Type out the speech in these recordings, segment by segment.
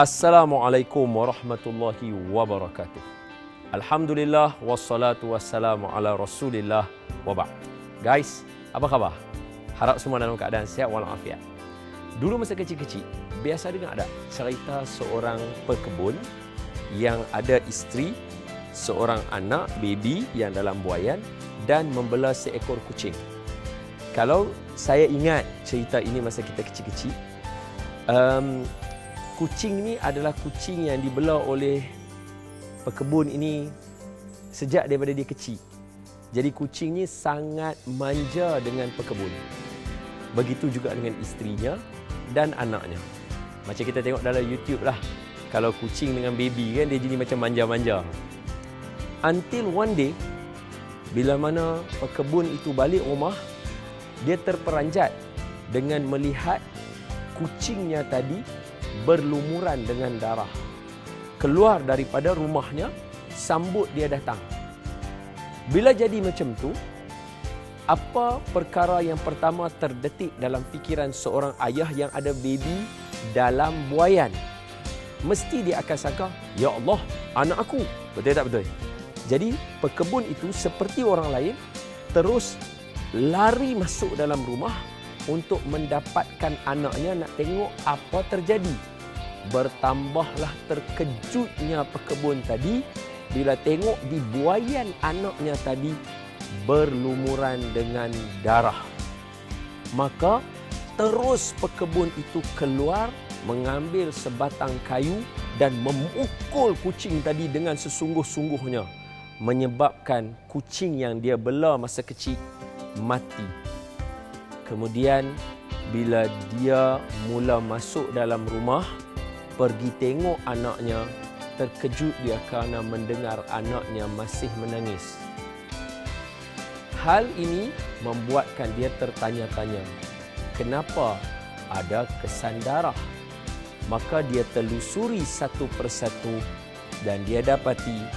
Assalamualaikum warahmatullahi wabarakatuh. Alhamdulillah wassalatu wassalamu ala Rasulillah wa ba'd. Guys, apa khabar? Harap semua dalam keadaan sihat walafiat. Dulu masa kecil-kecil, biasa dengar ada cerita seorang pekebun yang ada isteri, seorang anak, baby yang dalam buaian dan membela seekor kucing. Kalau saya ingat cerita ini masa kita kecil-kecil, kucing ni adalah kucing yang dibela oleh pekebun ini sejak daripada dia kecil. Jadi kucing ni sangat manja dengan pekebun. Begitu juga dengan isterinya dan anaknya. Macam kita tengok dalam YouTube lah. Kalau kucing dengan baby kan dia jadi macam manja-manja. Until one day, bila mana pekebun itu balik rumah, dia terperanjat dengan melihat kucingnya tadi berlumuran dengan darah. Keluar daripada rumahnya, sambut dia datang. Bila jadi macam tu, apa perkara yang pertama terdetik dalam fikiran seorang ayah yang ada baby dalam buaian? Mesti dia akan sangka, ya Allah, anak aku. Betul tak betul? Jadi pekebun itu seperti orang lain terus lari masuk dalam rumah untuk mendapatkan anaknya, nak tengok apa terjadi. Bertambahlah terkejutnya pekebun tadi bila tengok di buaian anaknya tadi berlumuran dengan darah. Maka terus pekebun itu keluar mengambil sebatang kayu dan memukul kucing tadi dengan sesungguh-sungguhnya, menyebabkan kucing yang dia bela masa kecil mati. Kemudian bila dia mula masuk dalam rumah, pergi tengok anaknya, terkejut dia kerana mendengar anaknya masih menangis. Hal ini membuatkan dia tertanya-tanya, kenapa ada kesan darah? Maka dia telusuri satu persatu dan dia dapati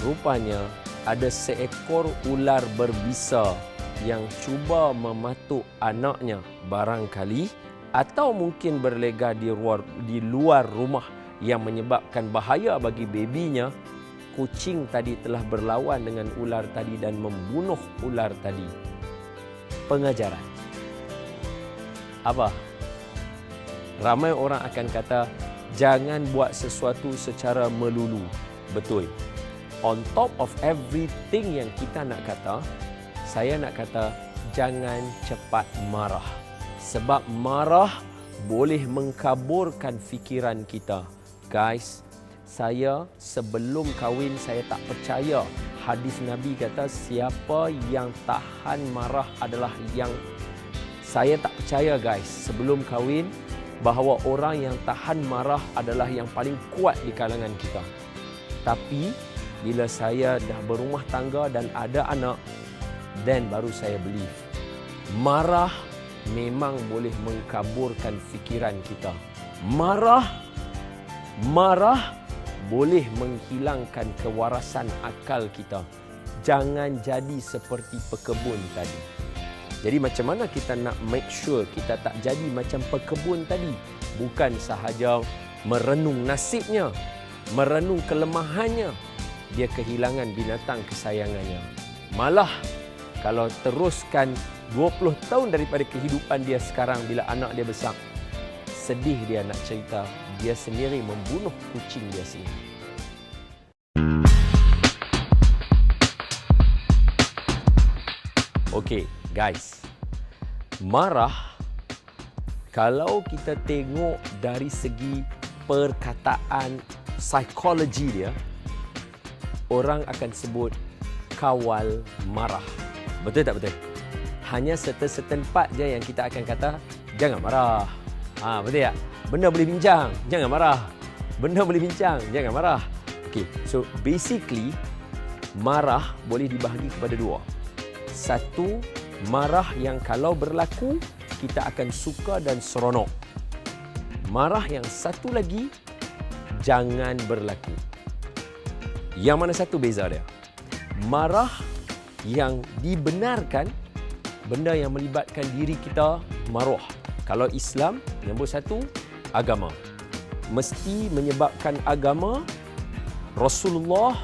rupanya ada seekor ular berbisa yang cuba mematuk anaknya barangkali, atau mungkin berlega di luar rumah yang menyebabkan bahaya bagi babynya. Kucing tadi telah berlawan dengan ular tadi dan membunuh ular tadi. Pengajaran apa? Ramai orang akan kata, jangan buat sesuatu secara melulu. Betul. On top of everything yang kita nak kata, saya nak kata, jangan cepat marah. Sebab marah boleh mengkaburkan fikiran kita. Guys, saya sebelum kahwin saya tak percaya. Hadis Nabi kata, siapa yang tahan marah adalah yang... Saya tak percaya guys, sebelum kahwin, bahawa orang yang tahan marah adalah yang paling kuat di kalangan kita. Tapi, bila saya dah berumah tangga dan ada anak, then baru saya believe. Marah memang boleh mengkaburkan fikiran kita. Marah boleh menghilangkan kewarasan akal kita. Jangan jadi seperti pekebun tadi. Jadi macam mana kita nak make sure kita tak jadi macam pekebun tadi? Bukan sahaja merenung nasibnya, merenung kelemahannya, dia kehilangan binatang kesayangannya. Malah kalau teruskan 20 tahun daripada kehidupan dia sekarang, bila anak dia besar, sedih dia nak cerita, dia sendiri membunuh kucing dia sendiri. Okey, guys. Marah, kalau kita tengok dari segi perkataan psikologi dia, orang akan sebut kawal marah. Betul tak betul? Hanya certain part je yang kita akan kata, jangan marah. Betul tak? Benda boleh bincang, jangan marah. Benda boleh bincang, jangan marah. Okay, so basically, marah boleh dibahagi kepada dua. Satu, marah yang kalau berlaku, kita akan suka dan seronok. Marah yang satu lagi, jangan berlaku. Yang mana satu beza dia? Marah yang dibenarkan, benda yang melibatkan diri kita maruah. Kalau Islam, nombor satu, agama. mesti menyebabkan agama, Rasulullah,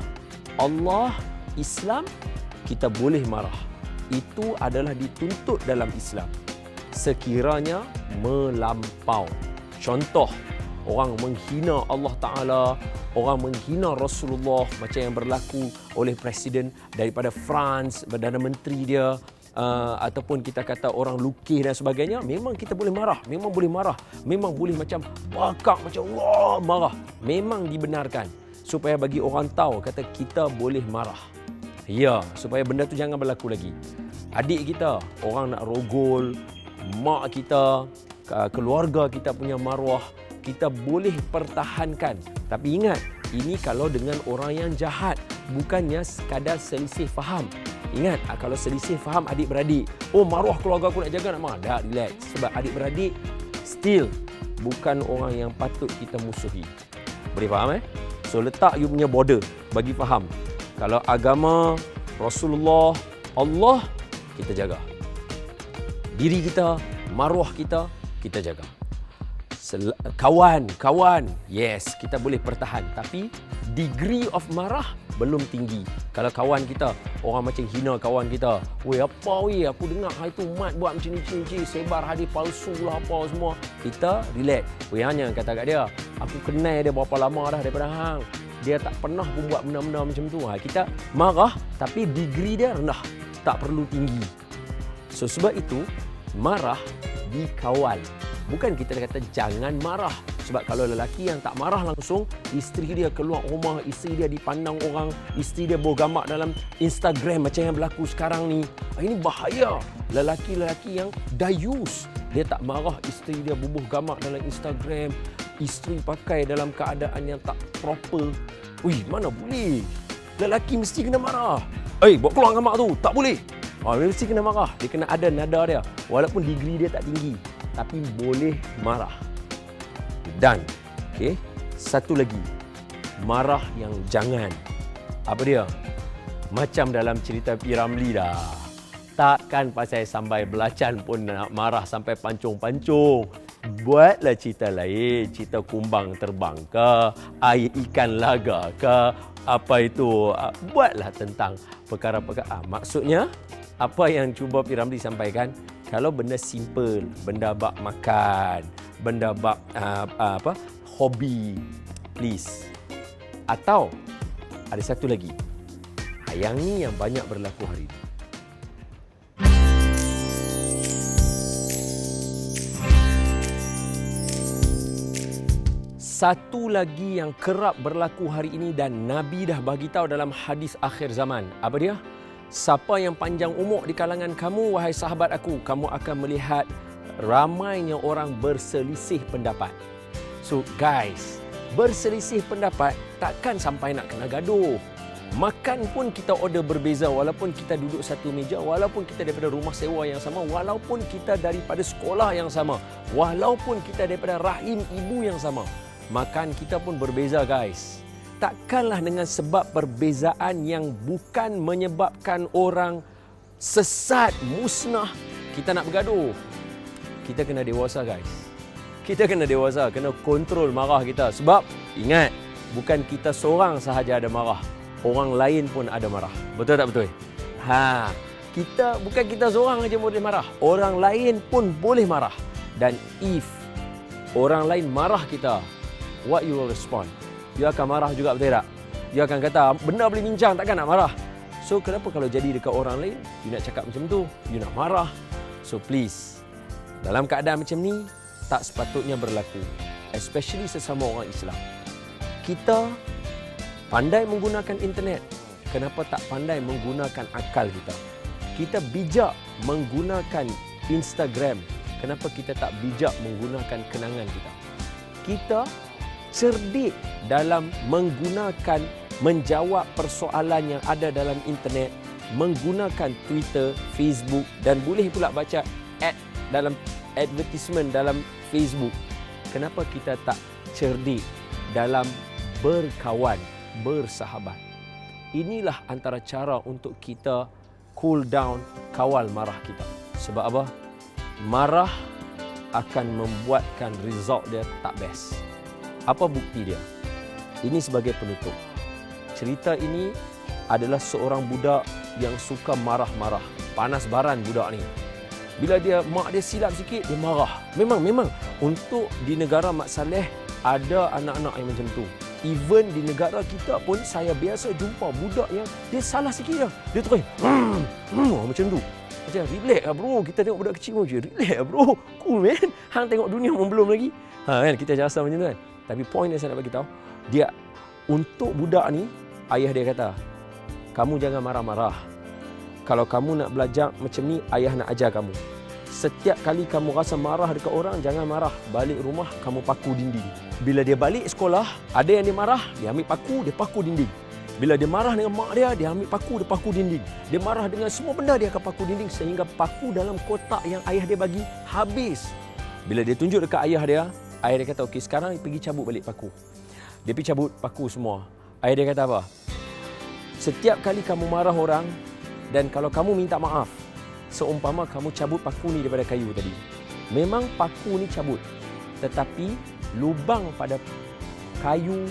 Allah, Islam, kita boleh marah. Itu adalah dituntut dalam Islam. Sekiranya melampau. Contoh, orang menghina Allah Ta'ala, orang menghina Rasulullah macam yang berlaku oleh Presiden daripada France, Perdana Menteri dia, ataupun kita kata orang lukis dan sebagainya, memang kita boleh marah, memang boleh marah, memang boleh macam bakak, macam wah marah, memang dibenarkan supaya bagi orang tahu kata kita boleh marah. Ya, supaya benda tu jangan berlaku lagi. Adik kita, orang nak rogol, mak kita, keluarga kita punya maruah, kita boleh pertahankan. Tapi ingat, ini kalau dengan orang yang jahat, bukannya sekadar selisih faham. Ingat, kalau selisih faham adik-beradik, oh maruah keluarga aku nak jaga, nak marah. Dah, relax. Sebab adik-beradik still bukan orang yang patut kita musuhi. Boleh faham So letak you punya border bagi faham. Kalau agama, Rasulullah, Allah, kita jaga. Diri kita, maruah kita, kita jaga. Kawan, yes, kita boleh pertahan. Tapi degree of marah belum tinggi. Kalau kawan kita, orang macam hina kawan kita. Weh, apa weh, aku dengar hari tu Mat buat macam ni, sebar hadis palsu lah apa semua. Kita relax. Weh, hanya kata kat dia, aku kenal dia berapa lama dah daripada hang. Dia tak pernah pun buat benda-benda macam tu. Kita marah, tapi degree dia rendah. Tak perlu tinggi. So, sebab itu, marah dikawal. Bukan kita kata jangan marah. Sebab kalau lelaki yang tak marah langsung, isteri dia keluar rumah, isteri dia dipandang orang, isteri dia bergambar dalam Instagram macam yang berlaku sekarang ni. Ini bahaya. Lelaki-lelaki yang dayus. Dia tak marah, isteri dia bubuh gambar dalam Instagram. Isteri pakai dalam keadaan yang tak proper. Wih, mana boleh? Lelaki mesti kena marah. Bawa keluar gambar tu. Tak boleh. Dia mesti kena marah. Dia kena ada nada dia. Walaupun degree dia tak tinggi. Tapi boleh marah. Dan, satu lagi. Marah yang jangan. Apa dia? Macam dalam cerita P. Ramlee dah. Takkan pasal sampai belacan pun nak marah sampai pancung-pancung. Buatlah cerita lain. Cerita kumbang terbang ke, air ikan laga ke, apa itu. Buatlah tentang perkara-perkara. Maksudnya, apa yang cuba P. Ramlee sampaikan, kalau benda simple, benda bak makan, benda bak hobi, please. Atau ada satu lagi, yang ni yang banyak berlaku hari ini. Satu lagi yang kerap berlaku hari ini dan Nabi dah bagi tahu dalam hadis akhir zaman. Apa dia? Siapa yang panjang umur di kalangan kamu, wahai sahabat aku, kamu akan melihat ramainya orang berselisih pendapat. So guys, berselisih pendapat takkan sampai nak kena gaduh. Makan pun kita order berbeza, walaupun kita duduk satu meja, walaupun kita daripada rumah sewa yang sama, walaupun kita daripada sekolah yang sama, walaupun kita daripada rahim ibu yang sama. Makan kita pun berbeza guys. Takkanlah dengan sebab perbezaan yang bukan menyebabkan orang sesat, musnah, kita nak bergaduh. Kita kena dewasa guys. Kita kena dewasa, kena kontrol marah kita. Sebab ingat, bukan kita seorang sahaja ada marah. Orang lain pun ada marah. Betul tak betul? Bukan kita seorang saja boleh marah. Orang lain pun boleh marah. Dan if orang lain marah kita, what you will respond? You akan marah juga, betul tak? You akan kata, benda boleh bincang, takkan nak marah. So, kenapa kalau jadi dekat orang lain, you nak cakap macam tu, you nak marah? So, please, dalam keadaan macam ni, tak sepatutnya berlaku. Especially sesama orang Islam. Kita pandai menggunakan internet. Kenapa tak pandai menggunakan akal kita? Kita bijak menggunakan Instagram. Kenapa kita tak bijak menggunakan kenangan kita? Kita cerdik dalam menjawab persoalan yang ada dalam internet, menggunakan Twitter, Facebook dan boleh pula baca dalam advertisement dalam Facebook. Kenapa kita tak cerdik dalam berkawan, bersahabat? Inilah antara cara untuk kita cool down, kawal marah kita. Sebab apa? Marah akan membuatkan result dia tak best. Apa bukti dia? Ini sebagai penutup. Cerita ini adalah seorang budak yang suka marah-marah. Panas baran budak ni. Bila mak dia silap sikit, dia marah. Memang untuk di negara Mat Saleh ada anak-anak yang macam tu. Even di negara kita pun saya biasa jumpa budak yang dia salah sikit dah. Dia terus macam tu. Macam relax lah bro, kita tengok budak kecil macam relax lah bro. Cool man. Hang tengok dunia pun belum lagi. Kan kita rasa macam tu kan. Tapi point yang saya nak bagi tahu, dia untuk budak ni, ayah dia kata, kamu jangan marah-marah. Kalau kamu nak belajar macam ni, ayah nak ajar kamu. Setiap kali kamu rasa marah dekat orang, jangan marah. Balik rumah, kamu paku dinding. Bila dia balik sekolah, ada yang dia marah, dia ambil paku, dia paku dinding. Bila dia marah dengan mak dia ambil paku, dia paku dinding. Dia marah dengan semua benda, dia akan paku dinding sehingga paku dalam kotak yang ayah dia bagi habis. Bila dia tunjuk dekat ayah dia kata, okey sekarang pergi cabut balik paku. Dia pergi cabut paku semua. Ayah dia kata apa? Setiap kali kamu marah orang dan kalau kamu minta maaf, seumpama kamu cabut paku ni daripada kayu tadi. Memang paku ni cabut. Tetapi lubang pada kayu,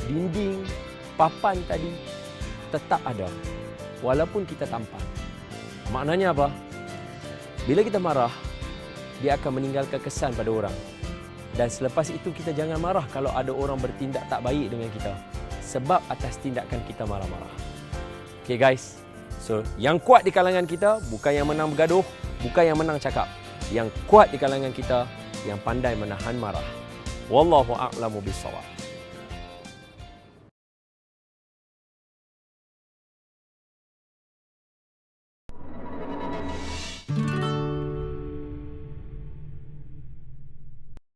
dinding, papan tadi tetap ada. Walaupun kita tampar. Maknanya apa? Bila kita marah, dia akan meninggalkan kesan pada orang. Dan selepas itu kita jangan marah kalau ada orang bertindak tak baik dengan kita. Sebab atas tindakan kita marah-marah. Okay guys. So, yang kuat di kalangan kita bukan yang menang bergaduh, bukan yang menang cakap. Yang kuat di kalangan kita yang pandai menahan marah. Wallahu a'lamu bissawab.